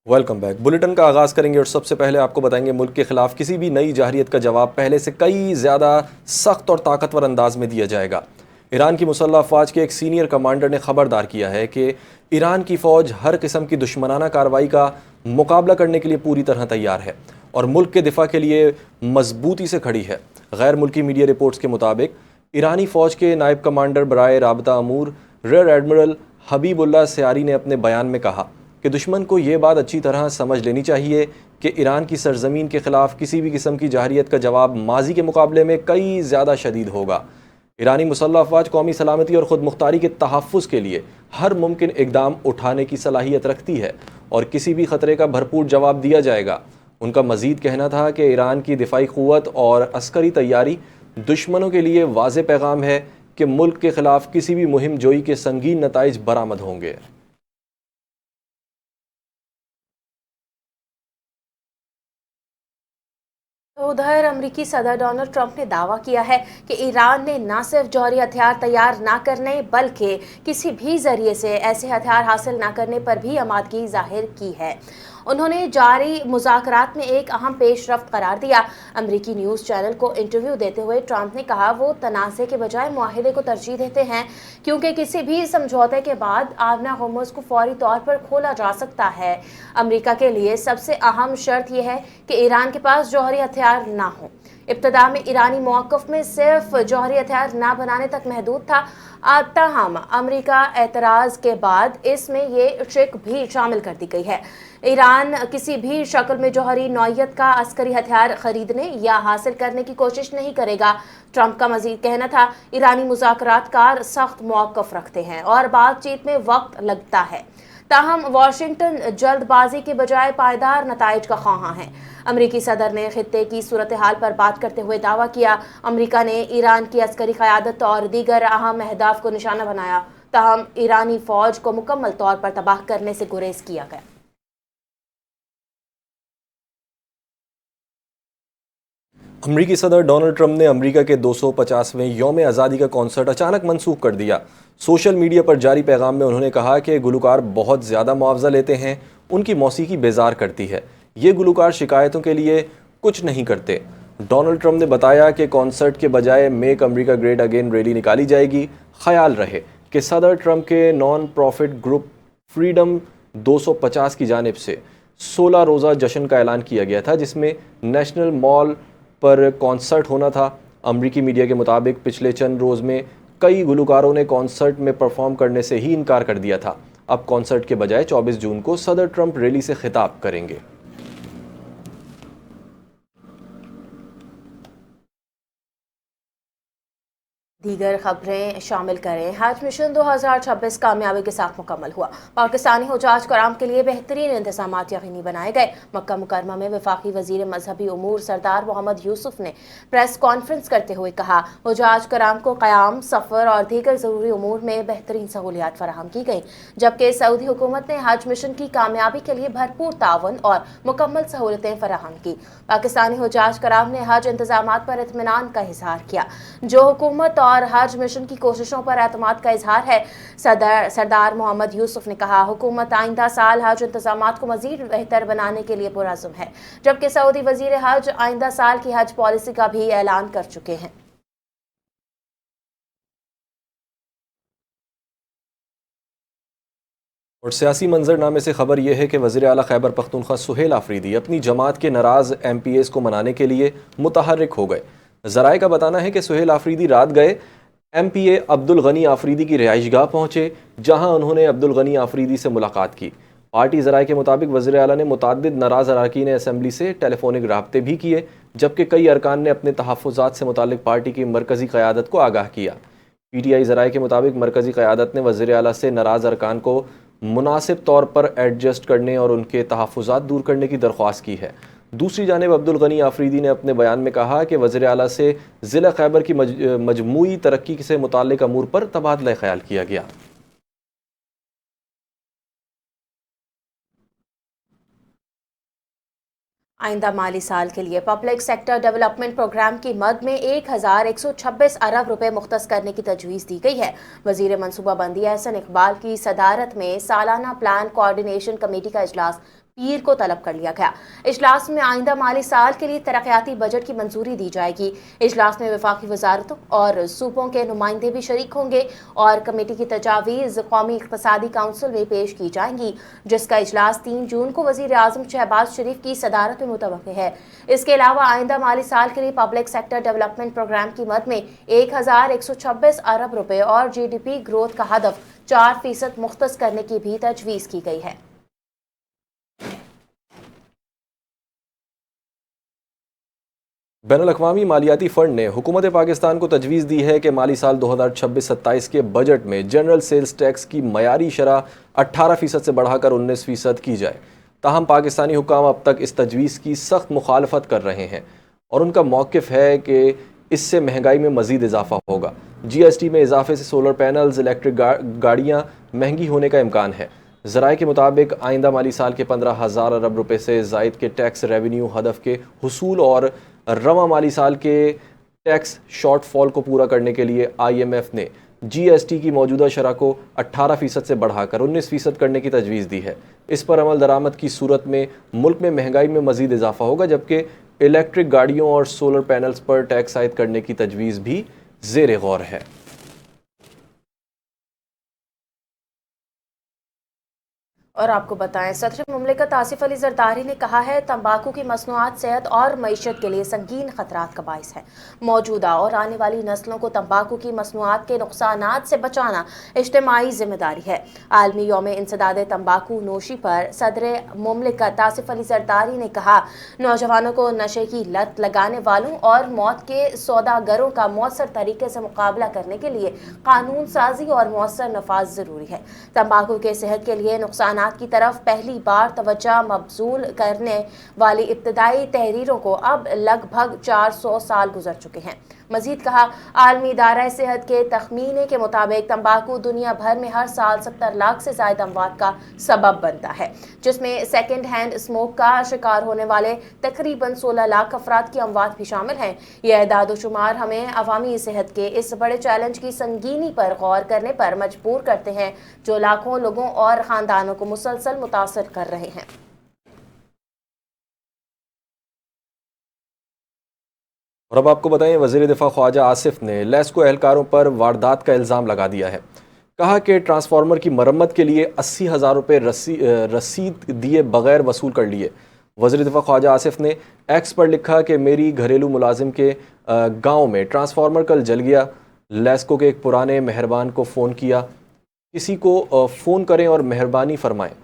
Welcome back. Bulletin کا آغاز کریں گے اور سب سے پہلے آپ کو بتائیں گے ملک کے خلاف کسی بھی نئی جارحیت کا جواب پہلے سے کئی زیادہ سخت اور طاقتور انداز میں دیا جائے گا۔ ایران کی مسلح افواج کے ایک سینئر کمانڈر نے خبردار کیا ہے کہ ایران کی فوج ہر قسم کی دشمنانہ کارروائی کا مقابلہ کرنے کے لیے پوری طرح تیار ہے اور ملک کے دفاع کے لیے مضبوطی سے کھڑی ہے۔ غیر ملکی میڈیا رپورٹس کے مطابق ایرانی فوج کے نائب کمانڈر برائے رابطہ امور ریئر ایڈمرل حبیب اللہ سیاری نے اپنے بیان میں کہا کہ دشمن کو یہ بات اچھی طرح سمجھ لینی چاہیے کہ ایران کی سرزمین کے خلاف کسی بھی قسم کی جارحیت کا جواب ماضی کے مقابلے میں کئی زیادہ شدید ہوگا۔ ایرانی مسلح افواج قومی سلامتی اور خود مختاری کے تحفظ کے لیے ہر ممکن اقدام اٹھانے کی صلاحیت رکھتی ہے اور کسی بھی خطرے کا بھرپور جواب دیا جائے گا۔ ان کا مزید کہنا تھا کہ ایران کی دفاعی قوت اور عسکری تیاری دشمنوں کے لیے واضح پیغام ہے کہ ملک کے خلاف کسی بھی مہم جوئی کے سنگین نتائج برآمد ہوں گے۔ ادھر امریکی صدر ڈونلڈ ٹرمپ نے دعویٰ کیا ہے کہ ایران نے نہ صرف جوہری ہتھیار تیار نہ کرنے بلکہ کسی بھی ذریعے سے ایسے ہتھیار حاصل نہ کرنے پر بھی آمادگی ظاہر کی ہے۔ انہوں نے جاری مذاکرات میں ایک اہم پیش رفت قرار دیا۔ امریکی نیوز چینل کو انٹرویو دیتے ہوئے ٹرمپ نے کہا وہ تنازع کے بجائے معاہدے کو ترجیح دیتے ہیں کیونکہ کسی بھی سمجھوتے کے بعد آبنہ ہرمز کو فوری طور پر کھولا جا سکتا ہے۔ امریکہ کے لیے سب سے اہم شرط یہ ہے کہ ایران کے پاس جوہری ہتھیار نہ ہوں۔ ابتدا میں ایرانی موقف میں صرف جوہری ہتھیار نہ بنانے تک محدود تھا، تاہم امریکہ اعتراض کے بعد اس میں یہ شک بھی شامل کر دی گئی ہے۔ ایران کسی بھی شکل میں جوہری نوعیت کا عسکری ہتھیار خریدنے یا حاصل کرنے کی کوشش نہیں کرے گا۔ ٹرمپ کا مزید کہنا تھا ایرانی مذاکرات کار سخت موقف رکھتے ہیں اور بات چیت میں وقت لگتا ہے، تاہم واشنگٹن جلد بازی کے بجائے پائیدار نتائج کا خواہاں ہے۔ امریکی صدر نے خطے کی صورتحال پر بات کرتے ہوئے دعویٰ کیا امریکہ نے ایران کی عسکری قیادت اور دیگر اہم اہداف کو نشانہ بنایا، تاہم ایرانی فوج کو مکمل طور پر تباہ کرنے سے گریز کیا گیا۔ امریکی صدر ڈونلڈ ٹرمپ نے امریکہ کے 250ویں یوم آزادی کا کانسرٹ اچانک منسوخ کر دیا۔ سوشل میڈیا پر جاری پیغام میں انہوں نے کہا کہ گلوکار بہت زیادہ معاوضہ لیتے ہیں، ان کی موسیقی بیزار کرتی ہے، یہ گلوکار شکایتوں کے لیے کچھ نہیں کرتے۔ ڈونلڈ ٹرمپ نے بتایا کہ کانسرٹ کے بجائے میک امریکہ گریٹ اگین ریلی نکالی جائے گی۔ خیال رہے کہ صدر ٹرمپ کے نان پروفٹ گروپ فریڈم 250 کی جانب سے 16 روزہ جشن کا اعلان کیا گیا تھا جس میں نیشنل مال پر کانسرٹ ہونا تھا۔ امریکی میڈیا کے مطابق پچھلے چند روز میں کئی گلوکاروں نے کانسرٹ میں پرفارم کرنے سے ہی انکار کر دیا تھا۔ اب کانسرٹ کے بجائے 24 جون کو صدر ٹرمپ ریلی سے خطاب کریں گے۔ دیگر خبریں شامل کریں۔ حج مشن 2026 کامیابی کے ساتھ مکمل ہوا۔ پاکستانی حجاج کرام کے لیے بہترین انتظامات یقینی بنائے گئے۔ مکہ مکرمہ میں وفاقی وزیر مذہبی امور سردار محمد یوسف نے پریس کانفرنس کرتے ہوئے کہا حجاج کرام کو قیام، سفر اور دیگر ضروری امور میں بہترین سہولیات فراہم کی گئیں، جبکہ سعودی حکومت نے حج مشن کی کامیابی کے لیے بھرپور تعاون اور مکمل سہولتیں فراہم کی۔ پاکستانی حجاج کرام نے حج انتظامات پر اطمینان کا اظہار کیا، جو حکومت اور حج مشن کی کوششوں پر اعتماد کا اظہار ہے۔ سردار محمد یوسف نے کہا حکومت آئندہ سال حج انتظامات کو مزید بہتر بنانے کے لیے پرعزم ہے، جبکہ سعودی وزیر حج آئندہ سال کی حج پالیسی کا بھی اعلان کر چکے ہیں۔ اور سیاسی منظر نامے سے خبر یہ ہے کہ وزیر اعلیٰ خیبر پختونخوا سہیل آفریدی اپنی جماعت کے ناراض ایم پی ایز کو منانے کے لیے متحرک ہو گئے۔ ذرائع کا بتانا ہے کہ سہیل آفریدی رات گئے ایم پی اے عبدالغنی آفریدی کی رہائش گاہ پہنچے، جہاں انہوں نے عبدالغنی آفریدی سے ملاقات کی۔ پارٹی ذرائع کے مطابق وزیر اعلیٰ نے متعدد ناراض اراکین اسمبلی سے ٹیلی فونک رابطے بھی کیے، جبکہ کئی ارکان نے اپنے تحفظات سے متعلق پارٹی کی مرکزی قیادت کو آگاہ کیا۔ پی ٹی آئی ذرائع کے مطابق مرکزی قیادت نے وزیر اعلیٰ سے ناراض ارکان کو مناسب طور پر ایڈجسٹ کرنے اور ان کے تحفظات دور کرنے کی درخواست کی ہے۔ دوسری جانب عبدالغنی آفریدی نے اپنے بیان میں کہا کہ وزیر اعلیٰ سے ضلع خیبر کی مجموعی ترقی سے متعلق امور پر تبادلہ خیال کیا گیا۔ آئندہ مالی سال کے لیے پبلک سیکٹر ڈیولپمنٹ پروگرام کی مد میں 1126 ارب روپے مختص کرنے کی تجویز دی گئی ہے۔ وزیر منصوبہ بندی احسن اقبال کی صدارت میں سالانہ پلان کوارڈینیشن کمیٹی کا اجلاس پیر کو طلب کر لیا گیا۔ اجلاس میں آئندہ مالی سال کے لیے ترقیاتی بجٹ کی منظوری دی جائے گی۔ اجلاس میں وفاقی وزارتوں اور صوبوں کے نمائندے بھی شریک ہوں گے اور کمیٹی کی تجاویز قومی اقتصادی کونسل میں پیش کی جائیں گی، جس کا اجلاس 3 جون کو وزیر اعظم شہباز شریف کی صدارت میں متوقع ہے۔ اس کے علاوہ آئندہ مالی سال کے لیے پبلک سیکٹر ڈیولپمنٹ پروگرام کی مد میں 1126 ارب روپے اور جی ڈی پی گروتھ کا ہدف 4% مختص کرنے کی بھی تجویز کی گئی ہے۔ بین الاقوامی مالیاتی فنڈ نے حکومت پاکستان کو تجویز دی ہے کہ مالی سال 2026-27 کے بجٹ میں جنرل سیلز ٹیکس کی معیاری شرح 18% سے بڑھا کر 19% کی جائے۔ تاہم پاکستانی حکام اب تک اس تجویز کی سخت مخالفت کر رہے ہیں اور ان کا موقف ہے کہ اس سے مہنگائی میں مزید اضافہ ہوگا۔ جی ایس ٹی میں اضافے سے سولر پینلز، الیکٹرک گاڑیاں مہنگی ہونے کا امکان ہے۔ ذرائع کے مطابق آئندہ مالی سال کے 15,000 ارب روپے سے زائد کے ٹیکس ریونیو ہدف کے حصول اور رواں مالی سال کے ٹیکس شارٹ فال کو پورا کرنے کے لیے آئی ایم ایف نے جی ایس ٹی کی موجودہ شرح کو 18% سے بڑھا کر 19% کرنے کی تجویز دی ہے۔ اس پر عمل درآمد کی صورت میں ملک میں مہنگائی میں مزید اضافہ ہوگا، جبکہ الیکٹرک گاڑیوں اور سولر پینلز پر ٹیکس عائد کرنے کی تجویز بھی زیر غور ہے۔ اور آپ کو بتائیں، صدر مملکت آصف علی زرداری نے کہا ہے تمباکو کی مصنوعات صحت اور معیشت کے لیے سنگین خطرات کا باعث ہے۔ موجودہ اور آنے والی نسلوں کو تمباکو کی مصنوعات کے نقصانات سے بچانا اجتماعی ذمہ داری ہے۔ عالمی یوم انسداد تمباکو نوشی پر صدر مملکت آصف علی زرداری نے کہا، نوجوانوں کو نشے کی لت لگانے والوں اور موت کے سوداگروں کا مؤثر طریقے سے مقابلہ کرنے کے لیے قانون سازی اور مؤثر نفاذ ضروری ہے۔ تمباکو کے صحت کے لیے نقصانات کی طرف پہلی بار توجہ مبذول کرنے والی ابتدائی تحریروں کو اب لگ بھگ 400 سال گزر چکے ہیں۔ مزید کہا، عالمی ادارہ صحت کے تخمینے کے مطابق تمباکو دنیا بھر میں ہر سال 70 لاکھ سے زائد اموات کا سبب بنتا ہے، جس میں سیکنڈ ہینڈ اسموک کا شکار ہونے والے تقریباً 16 لاکھ افراد کی اموات بھی شامل ہیں۔ یہ اعداد و شمار ہمیں عوامی صحت کے اس بڑے چیلنج کی سنگینی پر غور کرنے پر مجبور کرتے ہیں جو لاکھوں لوگوں اور خاندانوں کو مسلسل متاثر کر رہے ہیں۔ اور اب آپ کو بتائیں، وزیر دفاع خواجہ آصف نے لیسکو اہلکاروں پر واردات کا الزام لگا دیا ہے۔ کہا کہ ٹرانسفارمر کی مرمت کے لیے 80,000 روپے رسید دیے بغیر وصول کر لیے۔ وزیر دفاع خواجہ آصف نے ایکس پر لکھا کہ میری گھریلو ملازم کے گاؤں میں ٹرانسفارمر کل جل گیا۔ لیسکو کے ایک پرانے مہربان کو فون کیا، کسی کو فون کریں اور مہربانی فرمائیں۔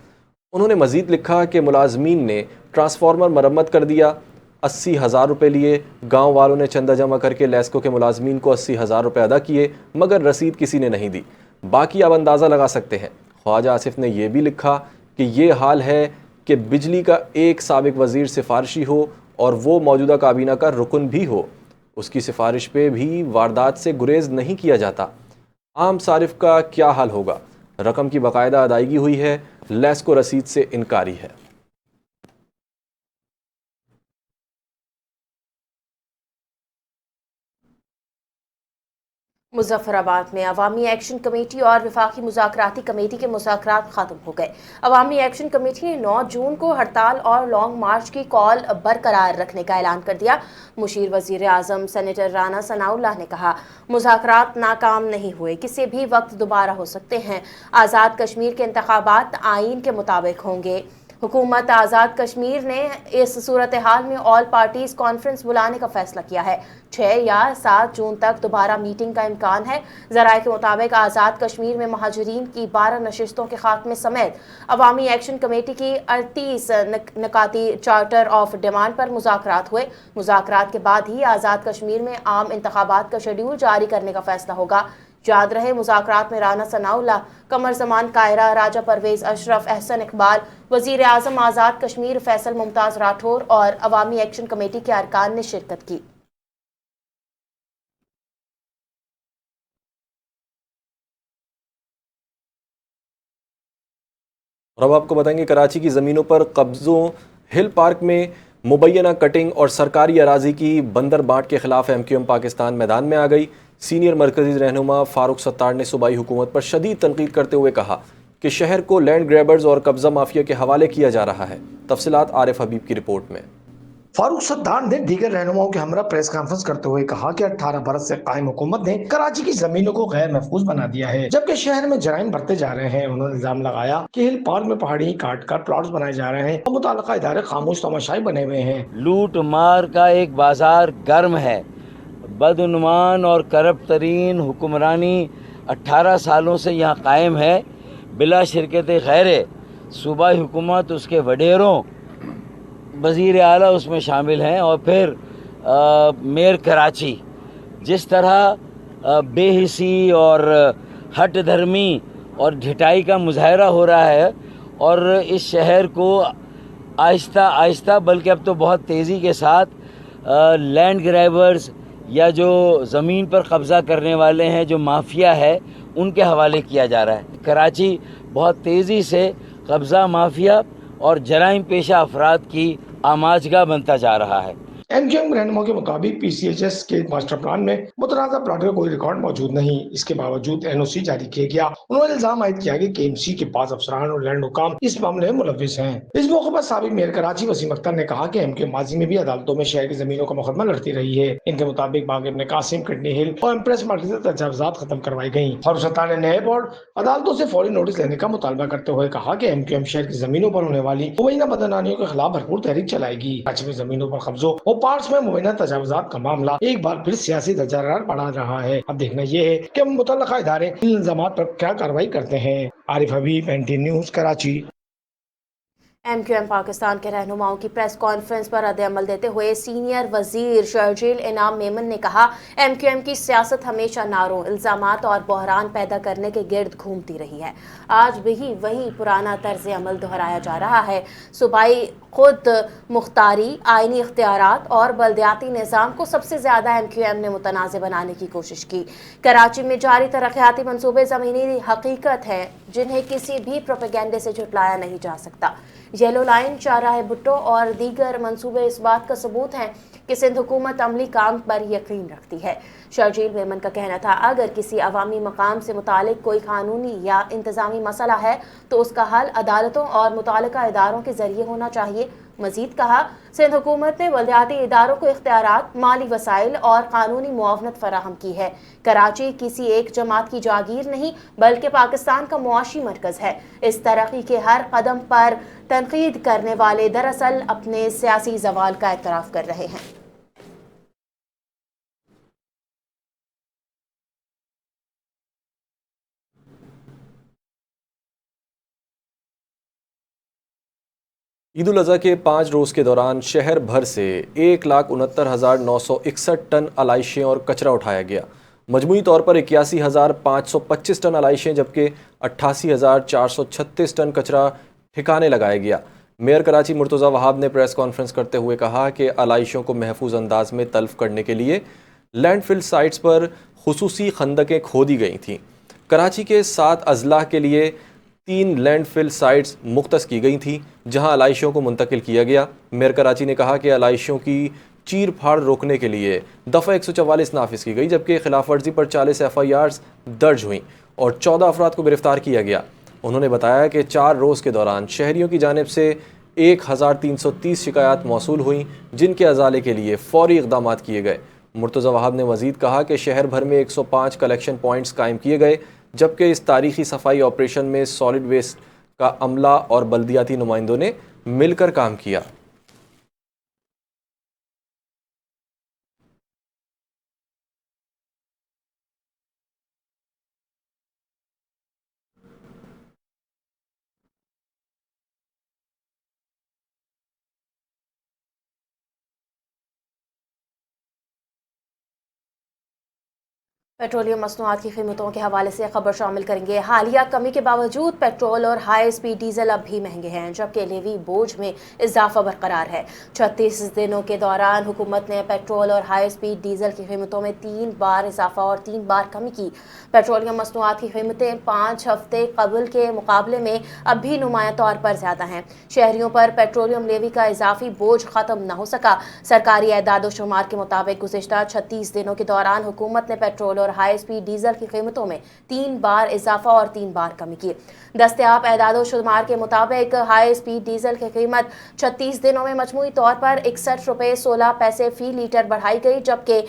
انہوں نے مزید لکھا کہ ملازمین نے ٹرانسفارمر مرمت کر دیا، 80,000 روپے لیے۔ گاؤں والوں نے چندہ جمع کر کے لیسکو کے ملازمین کو 80,000 روپے ادا کیے، مگر رسید کسی نے نہیں دی۔ باقی آپ اندازہ لگا سکتے ہیں۔ خواجہ آصف نے یہ بھی لکھا کہ یہ حال ہے کہ بجلی کا ایک سابق وزیر سفارشی ہو اور وہ موجودہ کابینہ کا رکن بھی ہو، اس کی سفارش پہ بھی واردات سے گریز نہیں کیا جاتا۔ عام صارف کا کیا حال ہوگا؟ رقم کی باقاعدہ ادائیگی ہوئی ہے، لیسکو رسید سے انکاری ہے۔ مظفر آباد میں عوامی ایکشن کمیٹی اور وفاقی مذاکراتی کمیٹی کے مذاکرات ختم ہو گئے۔ عوامی ایکشن کمیٹی نے 9 جون کو ہڑتال اور لانگ مارچ کی کال برقرار رکھنے کا اعلان کر دیا۔ مشیر وزیر اعظم سینیٹر رانا ثناء اللہ نے کہا، مذاکرات ناکام نہیں ہوئے، کسی بھی وقت دوبارہ ہو سکتے ہیں۔ آزاد کشمیر کے انتخابات آئین کے مطابق ہوں گے۔ حکومت آزاد کشمیر نے اس صورتحال میں آل پارٹیز کانفرنس بلانے کا فیصلہ کیا ہے۔ 6 یا 7 جون تک دوبارہ میٹنگ کا امکان ہے۔ ذرائع کے مطابق آزاد کشمیر میں مہاجرین کی 12 نشستوں کے خاتمے سمیت عوامی ایکشن کمیٹی کی 38 نکاتی چارٹر آف ڈیمانڈ پر مذاکرات ہوئے۔ مذاکرات کے بعد ہی آزاد کشمیر میں عام انتخابات کا شیڈول جاری کرنے کا فیصلہ ہوگا۔ یاد رہے، مذاکرات میں رانا ثناء اللہ، قمر زمان کائرہ، راجہ پرویز اشرف، احسن اقبال، وزیر اعظم آزاد کشمیر فیصل ممتاز راٹھور اور عوامی ایکشن کمیٹی کے ارکان نے شرکت کی۔ اور اب آپ کو بتائیں گے، کراچی کی زمینوں پر قبضوں، ہل پارک میں مبینہ کٹنگ اور سرکاری اراضی کی بندر بانٹ کے خلاف ایم کیو ایم پاکستان میدان میں آ گئی۔ سینئر مرکزی رہنما فاروق ستار نے صوبائی حکومت پر شدید تنقید کرتے ہوئے کہا کہ کہ شہر کو لینڈ گریبرز اور قبضہ مافیا کے حوالے کیا جا رہا ہے۔ تفصیلات عارف حبیب کی رپورٹ میں۔ فاروق ستار نے دیگر رہنماؤں کے ہمراہ پریس کانفرنس کرتے ہوئے کہا کہ 18 برس سے قائم حکومت نے کراچی کی زمینوں کو غیر محفوظ بنا دیا ہے، جبکہ شہر میں جرائم بڑھتے جا رہے ہیں۔ انہوں نے الزام لگایا کہ ہل پارک میں پہاڑی کاٹ کر پلاٹس بنائے جا رہے ہیں اور متعلقہ ادارے خاموش تماشائی بنے ہوئے ہیں۔ لوٹ مار کا ایک بازار گرم ہے۔ بدعنوان اور کرپٹ ترین حکمرانی 18 سالوں سے یہاں قائم ہے، بلا شرکت غیر صوبائی حکومت، اس کے وڈیروں، وزیر اعلیٰ اس میں شامل ہیں، اور پھر میئر کراچی۔ جس طرح بے حسی اور ہٹ دھرمی اور ڈھٹائی کا مظاہرہ ہو رہا ہے، اور اس شہر کو آہستہ آہستہ بلکہ اب تو بہت تیزی کے ساتھ لینڈ گریبرز یا جو زمین پر قبضہ کرنے والے ہیں، جو مافیا ہے، ان کے حوالے کیا جا رہا ہے۔ کراچی بہت تیزی سے قبضہ مافیا اور جرائم پیشہ افراد کی آماج گاہ بنتا جا رہا ہے۔ ایم کیو ایم رہنما کے مطابق پی سی ایچ ایس کے ماسٹر پلان میں متنازع پلاٹ کا کوئی ریکارڈ موجود نہیں، اس کے باوجود این او سی جاری کیا گیا۔ انہوں نے الزام عائد کیا کہ ایم سی کے بعض افسران اور لینڈ حکام اس معاملے میں ملوث ہیں۔ اس موقع پر سابق میئر کراچی وسیم اختر نے کہا کہ ایم کیو ایم ماضی میں بھی عدالتوں میں شہر کی زمینوں کا مقدمہ لڑتی رہی ہے۔ ان کے مطابق باغ ابن قاسم، کڈنی ہل اور ایمپریس مارکیٹ سے تجاوزات ختم کروائی گئیں۔ فاروق ستار نے نیب اور عدالتوں سے فوری نوٹس لینے کا مطالبہ کرتے ہوئے کہا کہ ایم کیو ایم شہر کی زمینوں پر ہونے والی مبینہ بدعنوانیوں کے خلاف بھرپور تحریک چلائے گی۔ کراچی میں زمینوں پر قبضوں اور پارٹس میں مبینہ تجاوزات کا معاملہ ایک بار پھر سیاسی درجہ بڑھا رہا ہے۔ اب دیکھنا یہ ہے کہ متعلقہ ادارے ان الزامات پر کیا کارروائی کرتے ہیں۔ Arif Habib, NTN news, Karachi. M Q M Pakistan کے رہنماؤں کی پریس کانفرنس پر رد عمل دیتے ہوئے سینئر وزیر شرجیل انعام میمن نے کہا، ایم کیو ایم کی سیاست ہمیشہ نعروں، الزامات اور بحران پیدا کرنے کے گرد گھومتی رہی ہے۔ آج بھی وہی پرانا طرز عمل دہرایا جا رہا ہے۔ صوبائی خود مختاری، آئینی اختیارات اور بلدیاتی نظام کو سب سے زیادہ ایم کیو ایم نے متنازع بنانے کی کوشش کی۔ کراچی میں جاری ترقیاتی منصوبے زمینی حقیقت ہیں جنہیں کسی بھی پروپیگنڈے سے جھٹلایا نہیں جا سکتا۔ یلو لائن، چارراہ بھٹو اور دیگر منصوبے اس بات کا ثبوت ہیں کہ سندھ حکومت عملی کام پر یقین رکھتی ہے۔ شرجیل میمن کا کہنا تھا، اگر کسی عوامی مقام سے متعلق کوئی قانونی یا انتظامی مسئلہ ہے تو اس کا حل عدالتوں اور متعلقہ اداروں کے ذریعے ہونا چاہیے۔ مزید کہا، سندھ حکومت نے بلدیاتی اداروں کو اختیارات، مالی وسائل اور قانونی معاونت فراہم کی ہے۔ کراچی کسی ایک جماعت کی جاگیر نہیں بلکہ پاکستان کا معاشی مرکز ہے۔ اس ترقی کے ہر قدم پر تنقید کرنے والے دراصل اپنے سیاسی زوال کا اعتراف کر رہے ہیں۔ عید الاضحیٰ کے 5 روز کے دوران شہر بھر سے 1,69,961 ٹن علائشیں اور کچرا اٹھایا گیا۔ مجموعی طور پر 81,525 ٹن علائشیں جبکہ 88,436 ٹن کچرا ٹھکانے لگایا گیا۔ میئر کراچی مرتضیٰ وہاب نے پریس کانفرنس کرتے ہوئے کہا کہ علائشوں کو محفوظ انداز میں تلف کرنے کے لیے لینڈ فل سائٹس پر خصوصی خندقیں کھودی گئی تھیں۔ کراچی کے 7 اضلاع کے لیے 3 لینڈ فل سائٹس مختص کی گئی تھیں جہاں علائشوں کو منتقل کیا گیا۔ میئر کراچی نے کہا کہ علائشوں کی چیر پھاڑ روکنے کے لیے دفعہ 144 نافذ کی گئی جبکہ خلاف ورزی پر 40 FIRs درج ہوئیں اور 14 افراد کو گرفتار کیا گیا۔ انہوں نے بتایا کہ 4 روز کے دوران شہریوں کی جانب سے 1,330 شکایات موصول ہوئیں جن کے ازالے کے لیے فوری اقدامات کیے گئے۔ مرتضیٰ وہاب نے مزید کہا کہ شہر بھر میں 105 کلیکشن پوائنٹس قائم کیے گئے جبکہ اس تاریخی صفائی آپریشن میں سالڈ ویسٹ کا عملہ اور بلدیاتی نمائندوں نے مل کر کام کیا۔ پیٹرولیم مصنوعات کی قیمتوں کے حوالے سے خبر شامل کریں گے۔ حالیہ کمی کے باوجود پیٹرول اور ہائی اسپیڈ ڈیزل اب بھی مہنگے ہیں جبکہ لیوی بوجھ میں اضافہ برقرار ہے۔ 36 دنوں کے دوران حکومت نے پیٹرول اور ہائی اسپیڈ ڈیزل کی قیمتوں میں 3 بار اضافہ اور 3 بار کمی کی۔ پیٹرولیم مصنوعات کی قیمتیں 5 ہفتے قبل کے مقابلے میں اب بھی نمایاں طور پر زیادہ ہیں۔ شہریوں پر پیٹرولیم لیوی کا اضافی بوجھ ختم نہ ہو سکا۔ سرکاری اعداد و شمار کے مطابق گزشتہ 36 دنوں کے دوران حکومت نے پیٹرول اور اور ہائی اسپیڈ ڈیزل کی قیمتوں میں 3 بار اضافہ اور 3 بار کمی کی۔ دستیاب اعداد و شمار کے مطابق ہائی اسپیڈ ڈیزل کی قیمت 36 دنوں میں مجموعی طور پر 61 روپے 16 پیسے فی لیٹر بڑھائی گئی، جبکہ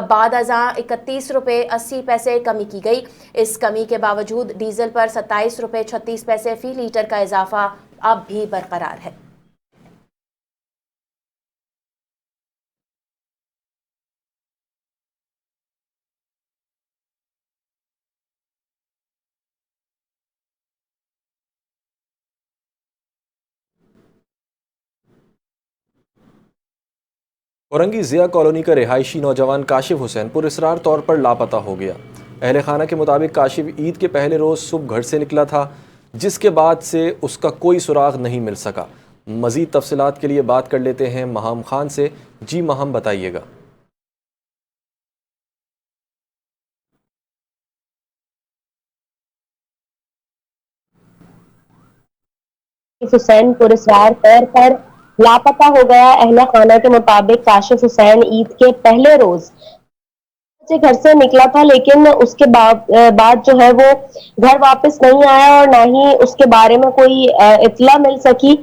بعد ازاں 31 روپے 80 پیسے کمی کی گئی۔ اس کمی کے باوجود ڈیزل پر 27 روپے 36 پیسے فی لیٹر کا اضافہ اب بھی برقرار ہے۔ اورنگی ضیاء کالونی کا رہائشی نوجوان کاشف حسین پراسرار طور پر لاپتہ ہو گیا۔ اہل خانہ کے مطابق کاشف عید کے پہلے روز صبح گھر سے نکلا تھا، جس کے بعد سے اس کا کوئی سراغ نہیں مل سکا۔ مزید تفصیلات کے لیے بات کر لیتے ہیں مہام خان سے۔ جی مہام، بتائیے گا۔ حسین پراسرار طور پر لاپتہ ہو گیا۔ اہل خانہ کے مطابق کاشف حسین عید کے پہلے روز گھر سے نکلا تھا، لیکن اس کے بعد جو ہے وہ گھر واپس نہیں آیا اور نہ ہی اس کے بارے میں کوئی اطلاع مل سکی۔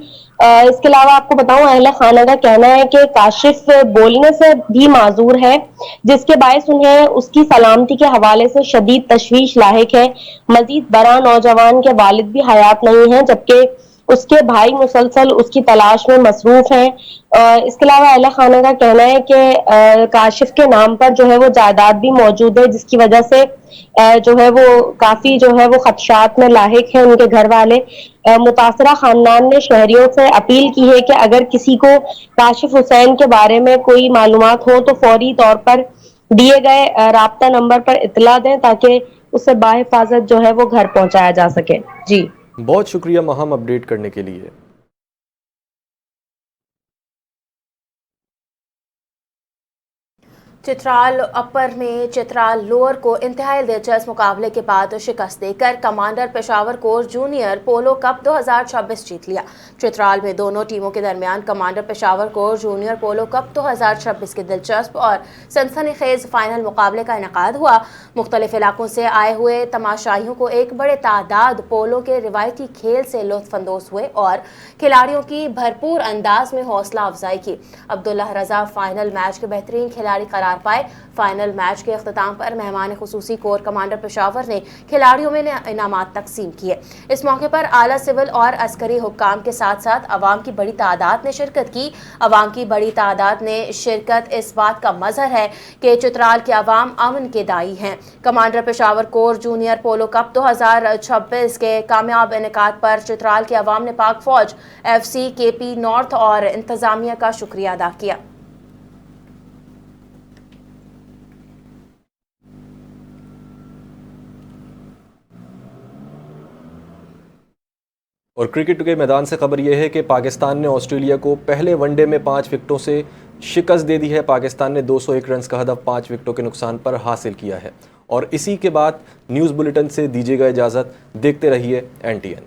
اس کے علاوہ آپ کو بتاؤں، اہل خانہ کا کہنا ہے کہ کاشف بولنے سے بھی معذور ہے، جس کے باعث انہیں اس کی سلامتی کے حوالے سے شدید تشویش لاحق ہے۔ مزید برآں نوجوان کے والد بھی حیات نہیں ہیں، جبکہ اس کے بھائی مسلسل اس کی تلاش میں مصروف ہیں۔ اس کے علاوہ اہل خانہ کا کہنا ہے کہ کاشف کے نام پر جو ہے وہ جائیداد بھی موجود ہے، جس کی وجہ سے جو ہے وہ کافی جو ہے وہ خدشات میں لاحق ہیں ان کے گھر والے۔ متاثرہ خاندان نے شہریوں سے اپیل کی ہے کہ اگر کسی کو کاشف حسین کے بارے میں کوئی معلومات ہو تو فوری طور پر دیے گئے رابطہ نمبر پر اطلاع دیں تاکہ اسے باحفاظت جو ہے وہ گھر پہنچایا جا سکے۔ جی بہت شکریہ مہام، اپڈیٹ کرنے کے لیے۔ چترال اپر میں چترال لوور کو انتہائی دلچسپ مقابلے کے بعد شکست دے کر commander Peshawar course junior polo cup 2026 جیت لیا۔ چترال میں دونوں ٹیموں کے درمیان commander Peshawar course junior polo cup 2026 کے دلچسپ اور سنسنی خیز فائنل مقابلے کا انعقاد ہوا۔ مختلف علاقوں سے آئے ہوئے تماشائیوں کو ایک بڑے تعداد پولو کے روایتی کھیل سے لطف اندوز ہوئے اور کھلاڑیوں کی بھرپور انداز میں حوصلہ افزائی کی۔ عبداللہ رضا فائنل میچ کے بہترین کھلاڑی قرار پائے۔ فائنل میچ کے اختتام پر مہمان خصوصی کور کمانڈر پشاور نے کھلاڑیوں میں انعامات تقسیم کیے۔ اس موقع پر اعلیٰ سول اور عسکری حکام کے ساتھ ساتھ عوام کی بڑی تعداد نے شرکت کی۔ عوام کی بڑی تعداد نے شرکت اس بات کا مظہر ہے کہ چترال کے عوام امن کے داعی ہیں۔ کمانڈر پشاور کور جونیئر پولو کپ 2026 کے کامیاب انعقاد پر چترال کے عوام نے پاک فوج، ایف سی، کے پی نارتھ اور انتظامیہ کا شکریہ ادا کیا۔ اور کرکٹ کے میدان سے خبر یہ ہے کہ پاکستان نے آسٹریلیا کو پہلے ون ڈے میں 5 وکٹوں سے شکست دے دی ہے۔ پاکستان نے 201 رنز کا ہدف 5 وکٹوں کے نقصان پر حاصل کیا ہے۔ اور اسی کے بعد نیوز بلیٹن سے دیجیے گا اجازت۔ دیکھتے رہیے NTN۔